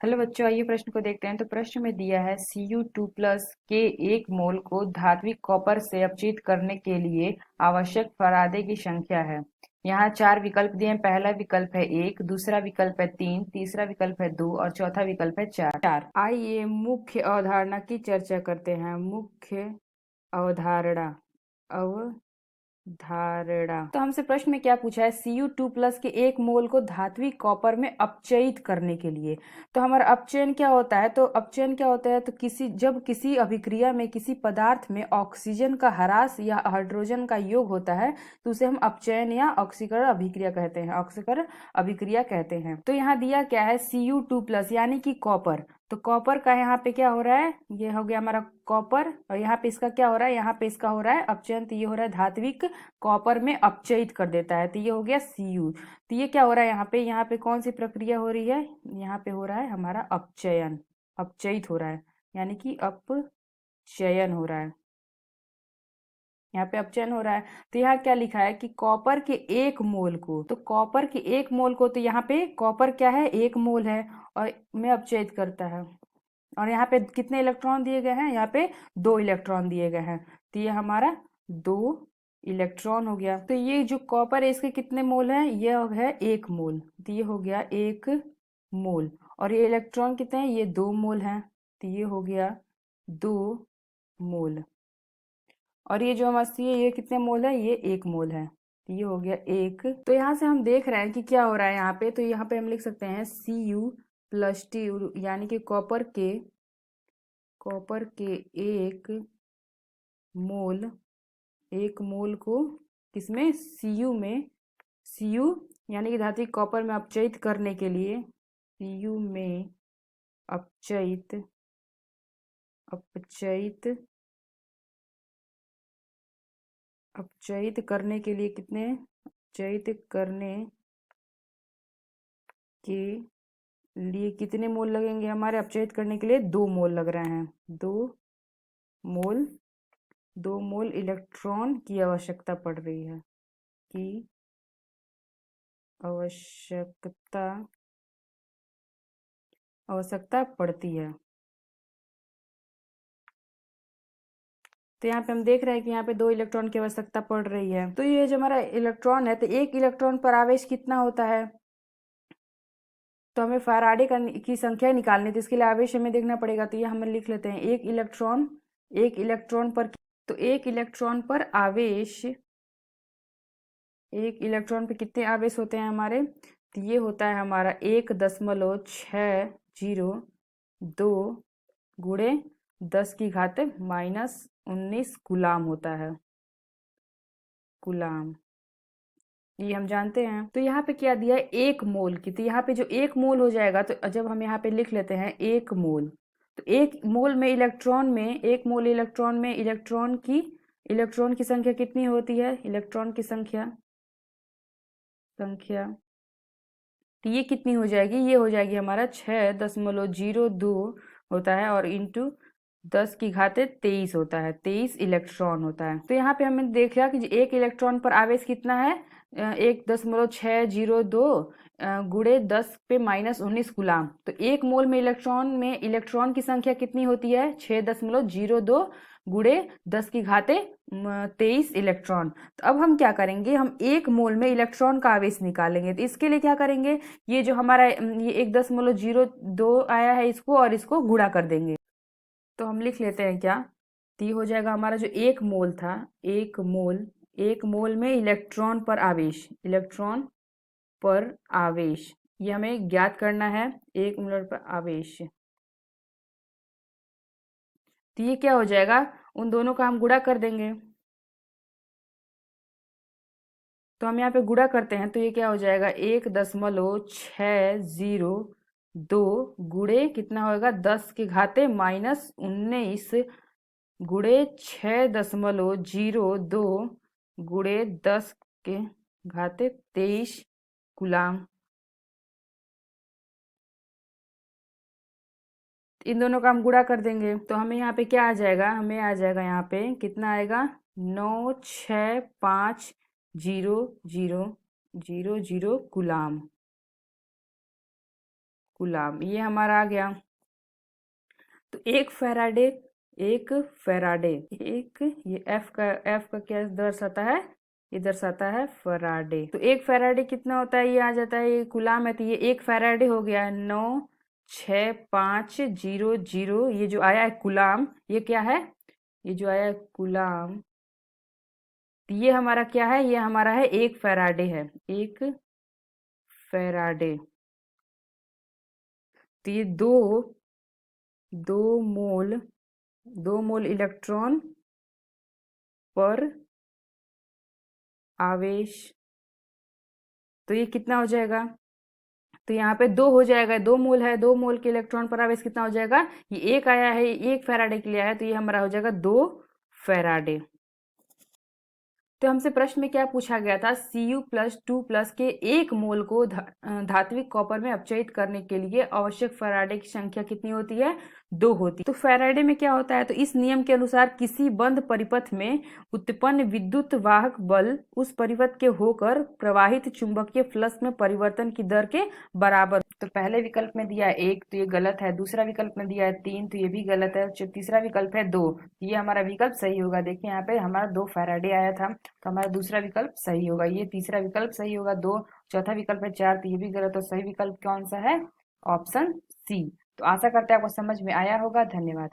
Hello बच्चों, आइए प्रश्न को देखते हैं। तो प्रश्न में दिया है Cu2+ के एक मोल को धात्विक कॉपर से अपचित करने के लिए आवश्यक फराडे की संख्या है। यहाँ चार विकल्प दिए हैं। पहला विकल्प है 1, दूसरा विकल्प है 3, तीसरा विकल्प है 2 और चौथा विकल्प है 4। आइए मुख्य अवधारणा की चर्चा करते हैं। मुख्य अवधारणा धारणा। तो हमसे प्रश्न में क्या पूछा है, Cu2+ के एक मोल को धात्विक कॉपर में अपचयित करने के लिए। तो हमारा अपचयन क्या होता है, तो जब किसी अभिक्रिया में किसी पदार्थ में ऑक्सीजन का ह्रास या हाइड्रोजन का योग होता है तो उसे हम अपचयन या ऑक्सीकरण अभिक्रिया कहते हैं। तो यहाँ दिया क्या है, Cu2+ यानी कि कॉपर। तो कॉपर का यहाँ पे क्या हो रहा है, ये हो गया हमारा कॉपर, और यहाँ पे इसका क्या हो रहा है, यहाँ पे इसका हो रहा है अपचयन। तो ये हो रहा है धात्विक कॉपर में अपचयित कर देता है। तो ये हो गया Cu। तो ये क्या हो रहा है, यहाँ पे कौन सी प्रक्रिया हो रही है, यहाँ पे हो रहा है हमारा अपचयन, अपचयित हो रहा है, यानी कि अपचयन हो रहा है, यहाँ पे अपचयन हो रहा है। तो यहाँ क्या लिखा है कि कॉपर के एक मोल को, तो कॉपर के एक मोल को, तो यहाँ पे कॉपर क्या है, एक मोल है और में अपचयित करता है। और यहाँ पे कितने इलेक्ट्रॉन दिए गए हैं, यहाँ पे 2 इलेक्ट्रॉन दिए गए हैं। तो ये हमारा 2 इलेक्ट्रॉन हो गया। तो ये जो कॉपर है इसके कितने मोल हैं, ये है 1 मोल। तो ये हो गया 1 मोल। और ये इलेक्ट्रॉन कितने हैं, ये 2 मोल हैं। तो ये हो गया 2 मोल। और ये जो हमारी है ये कितने मोल है, ये 1 मोल है। तो ये हो गया 1। तो यहाँ से हम देख रहे हैं कि क्या हो रहा है यहाँ पे। तो यहाँ पे हम लिख सकते हैं Cu+T, यानी कि कॉपर के मोल एक मोल को किसमें, Cu यानी कि धात्विक कॉपर में अपचयित करने के लिए, Cu में अपचयित अपचयित अपचयित करने के लिए कितने, अपचयित करने के लिए कितने मोल लगेंगे, हमारे अपचयित करने के लिए 2 मोल लग रहे हैं। 2 मोल 2 मोल इलेक्ट्रॉन की आवश्यकता पड़ रही है, की आवश्यकता पड़ती है। तो यहाँ पे हम देख रहे हैं कि यहाँ पे 2 इलेक्ट्रॉन की आवश्यकता पड़ रही है। तो ये जो हमारा इलेक्ट्रॉन है, तो एक इलेक्ट्रॉन पर आवेश कितना होता है, तो हमें फैराडे की संख्या निकालनी है। तो इसके लिए आवेश हमें देखना पड़ेगा। तो ये हम लिख लेते हैं, एक इलेक्ट्रॉन पर, तो एक इलेक्ट्रॉन पे कितने आवेश होते हैं हमारे, तो ये होता है हमारा 1.602 गुणे 10⁻⁻⁹ गुलाम होता है, गुलाम। ये हम जानते हैं। तो यहाँ पे क्या दिया है, 1 मोल की। तो यहाँ पे जो 1 मोल हो जाएगा, तो जब हम यहाँ पे लिख लेते हैं 1 मोल, तो 1 मोल में इलेक्ट्रॉन की संख्या कितनी होती है, इलेक्ट्रॉन की संख्या तो ये कितनी हो जाएगी, ये हो जाएगी हमारा 6.02 होता है, और इंटू 10⁻23 होता है, 23 इलेक्ट्रॉन होता है। तो यहाँ पे हमने देखा कि एक इलेक्ट्रॉन पर आवेश कितना है, 1.602 गुणे 10⁻⁻19 गुलाम। तो 1 मोल में इलेक्ट्रॉन की संख्या कितनी होती है, 6.02 गुणे 10⁻23 इलेक्ट्रॉन। तो अब हम क्या करेंगे, हम 1 मोल में इलेक्ट्रॉन का आवेश निकालेंगे। तो इसके लिए क्या करेंगे, ये जो हमारा ये 1.02 आया है, इसको और इसको गुणा कर देंगे। तो हम लिख लेते हैं क्या, तो ये हो जाएगा हमारा जो 1 मोल था, 1 मोल में इलेक्ट्रॉन पर आवेश, ये हमें ज्ञात करना है, 1 मोल पर आवेश। तो ये क्या हो जाएगा, उन दोनों का हम गुणा कर देंगे। तो हम यहाँ पे गुणा करते हैं, तो ये क्या हो जाएगा, 1.602 गुणे कितना होगा, 10⁻⁻⁹ गुणे 6.02 गुणे 10⁻23 गुलाम। इन दोनों का हम गुणा कर देंगे, तो हमें यहाँ पे क्या आ जाएगा, हमें आ जाएगा यहाँ पे कितना आएगा, 9650000 गुलाम। कूलाम, ये हमारा आ गया। तो एक फेराडे, एक फेराडे, एक ये एफ का क्या दर्शाता है, ये दर्शाता है फराडे। तो एक फेराडे कितना होता है, ये आ जाता है, ये कूलाम है, तो ये एक फेराडे हो गया 96500। ये जो आया है कूलाम, ये क्या है, ये जो आया है कूलाम, तो ये हमारा क्या है, ये हमारा है एक फेराडे है, एक फेराडे। तो ये दो मोल, 2 मोल इलेक्ट्रॉन पर आवेश, तो ये कितना हो जाएगा, तो यहाँ पे 2 हो जाएगा, 2 मोल है, 2 मोल के इलेक्ट्रॉन पर आवेश कितना हो जाएगा, ये एक आया है, एक फेराडे के लिए आया है, तो ये हमारा हो जाएगा 2 फेराडे। तो हमसे प्रश्न में क्या पूछा गया था, Cu+2+ के 1 मोल को धात्विक कॉपर में अपचयित करने के लिए आवश्यक फैराडे की संख्या कितनी होती है, 2 होती है। तो फैराडे में क्या होता है, तो इस नियम के अनुसार किसी बंद परिपथ में उत्पन्न विद्युत वाहक बल उस परिपथ के होकर प्रवाहित चुंबकीय फ्लक्स में परिवर्तन की दर के बराबर। तो पहले विकल्प में दिया है 1, तो ये गलत है। दूसरा विकल्प में दिया है 3, तो ये भी गलत है। तीसरा विकल्प है 2, ये हमारा विकल्प सही होगा। देखिए यहाँ पे हमारा 2 फैराडे आया था, तो हमारा दूसरा विकल्प सही होगा, ये तीसरा विकल्प सही होगा 2। चौथा विकल्प है 4, तो ये भी गलत। तो सही विकल्प कौन सा है, ऑप्शन सी। तो आशा करते हैं आपको समझ में आया होगा। धन्यवाद।